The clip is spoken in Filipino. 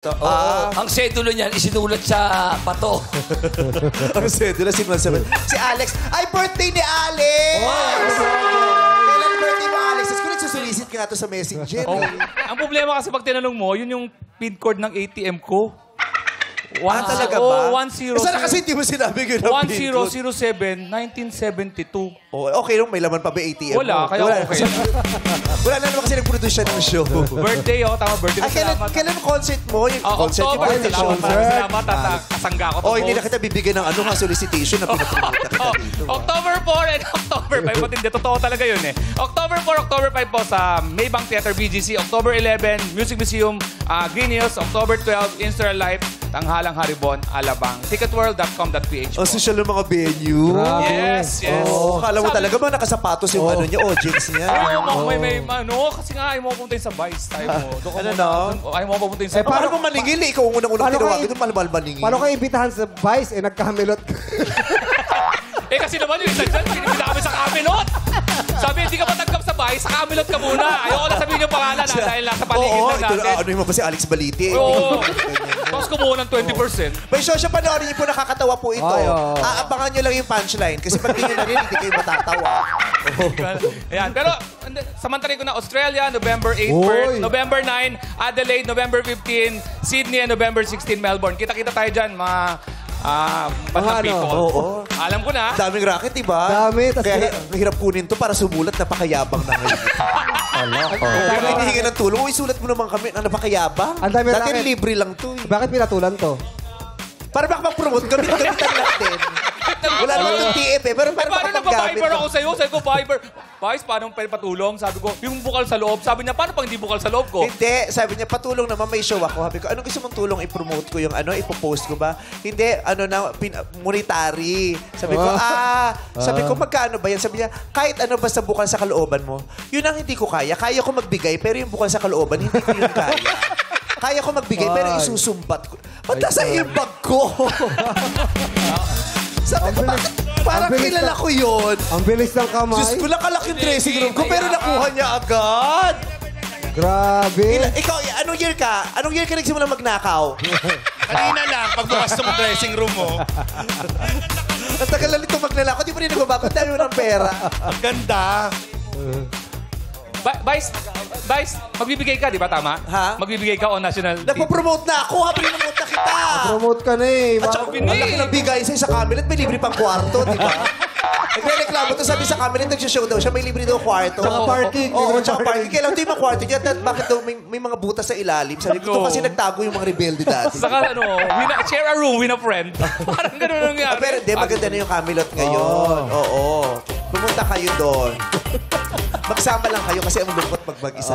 Ang sedulo niyan, isinulat sa pato. Ang sedula, sinulat si Alex. Ay, birthday ni Alex! Kailan birthday mo, Alex? Tapos kung nagsusulisit ka nga to sa messenger. Oh. Ang problema kasi pag tinanong mo, yun yung PIN code ng ATM ko. Talaga ba? 1007. Sana kasi hindi mo sinabi yun ang PIN code. 1007-1972. Oh, okay, nung may laman pa ba ATM Wala, mo? kaya okay. Wala na naman kasi nag-produce siya ng show. Birthday, tama, birthday. Kailan concert mo? Yung concert yung October, invitation. salamat at kasangga ko. Oh, hindi na kita bibigyan ng solicitation na pinapromote na kita dito. October 4 and October 5. Hindi, totoo talaga yun eh. October 4, October 5 po sa Maybank Theater BGC. October 11, Music Museum, Green Hills. October 12, Insta Live, Tanghalang Haribon, Alabang. Ticketworld.com.ph po. Social ng mga venue. Yes, yes. Oh, kala mo talaga ba nakasapatos yung ano niya, audience niya? May kasi nga ayaw mo pumunta sa Vice. Ayaw mo pumunta sa Paano mo maningil eh? Ikaw ang unang-unang tinawagan doon, malabal maningil. Paano kayo imbitahan sa Vice? Nagkamelot ka. kasi naman yung isa dyan, pinipila kami sa Camelot. Sabi, hindi ka matanggap sa Vice, sa Camelot ka muna. Ayoko na sabihin yung pangalan dahil nasa paligid na natin. Ano yung si Alex Baliti? Oo. Tapos kumuha ng 20%. May show siya, panoorin niyo po, nakakatawa po ito. Aabangan niyo lang yung punchline kasi pag tingin na rin, hindi kayo matatawa. Ayan, pero samantalin ko na Australia, November 8, Perth, November 9, Adelaide, November 15, Sydney, and November 16, Melbourne. Kita-kita tayo dyan, mga bandang people. Alam ko na. Daming racket, diba? Dami. Kaya hirap kunin to para sumulat, napakayabang na ngayon. Kaya hinihingi ng tulong, isulat mo naman kami, napakayabang. Dati libre lang to. Bakit pinatulan to? Para makapag-promote, gamitan lang din. Wala naman itong TF eh, pero para Paano makapag-gamit. nagpa-Viber ako sa'yo? Sabi ko, Viber. Vice, paano patulong? Sabi ko, yung bukal sa loob. Sabi niya, paano pag hindi bukal sa loob ko? Hindi, sabi niya, patulong naman, may show ako. Sabi ko, anong gusto mong tulong i-promote ko yung ipopost ko ba? Hindi, monetary. Sabi ko, sabi ko, magkano ba yan? Sabi niya, kahit ano basta bukal sa kalooban mo. Yun ang hindi ko kaya. Kaya ko magbigay, pero yung bukal sa kalooban, hindi ko yun kaya. Kaya ko magbigay, pero isusumbat ko. Ba't nasa earbag ko? Sabi ko, bakit? Parang kilala ko yun. Ang bilis ng kamay. Diyos ko, nakalaking dressing room ko, pero nakuha niya agad. Grabe. Ikaw, anong year ka? Anong year ka nagsimula magnakaw? Kanina lang, pagbukas ng dressing room mo. Ang tagal na nito magnanakaw. Di pa rin nagbabago. Ang dami mo ng pera. Ang ganda. Vice, magbibigay ka, di ba? Tama? Ha? Magbibigay ka on national TV. Nagpo-promote na ako. Promote na kita. Promote ka na eh. At saka, ang laki ng bigay sa'yo sa Camelot. May libre pang kwarto, di ba? Nagre-reklamo to, sabi sa Camelot, nagsishow daw siya, may libre daw kwarto. Tsaka parking. Oo, tsaka parking. Kailan ito yung mga kwarto niya? Bakit daw may mga butas sa ilalim? Sabi ko, ito kasi nagtago yung mga rebelde dati. Saka share a room with a friend. Parang gano'n nangyari. Pero hindi, maganda na yung Camelot ngayon. Oo. Pumunta kayo doon. Magsama lang kayo kasi ang lungkot pag mag-isa.